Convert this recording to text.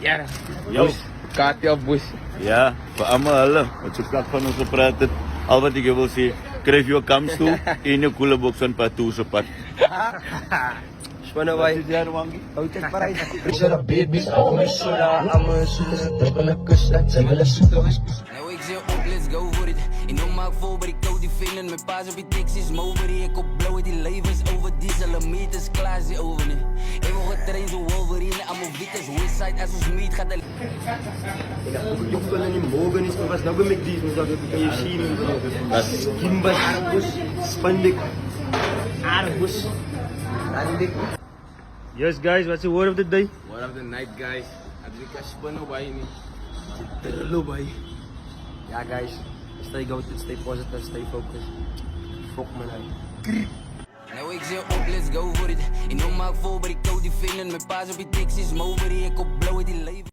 Ja, Yo. Katja Bus. Ja, vir almal hulle wat so plak van ons gepraat het. Al wat ek wil sê, kryf jou kamstoel en jou koelebox van Patoe se pad. Spanne by. Wat is daar, Wangie? Hou dit parys. Nou ik zeg op, let's go voor it. In de maak vol, maar ik koud die vinden. Mijn paas op die Texas, Moberry. Ik op blauwe, die levens over diesel. Meters klaar, ze over niet. Ik wil getraind zo Wolverine. Allemaal wittes, Westside, als ons meet gaat de... Yo pala ni Morgan is pas nou met die moet dat jy sien. Das Kimbas Arbus, Spandik Arbus. Randik. Yes guys, what's the word of the day? Word of the night, guys. Adrika Spano by me. Hello bye. Ja guys, stay goated, stay positive, stay focused. Fok man uit. Nou ik zeg op, let's go voor it. In de maak vol, maar ik koud die vinden. Mijn paas op die Texas, Moberry. Ik op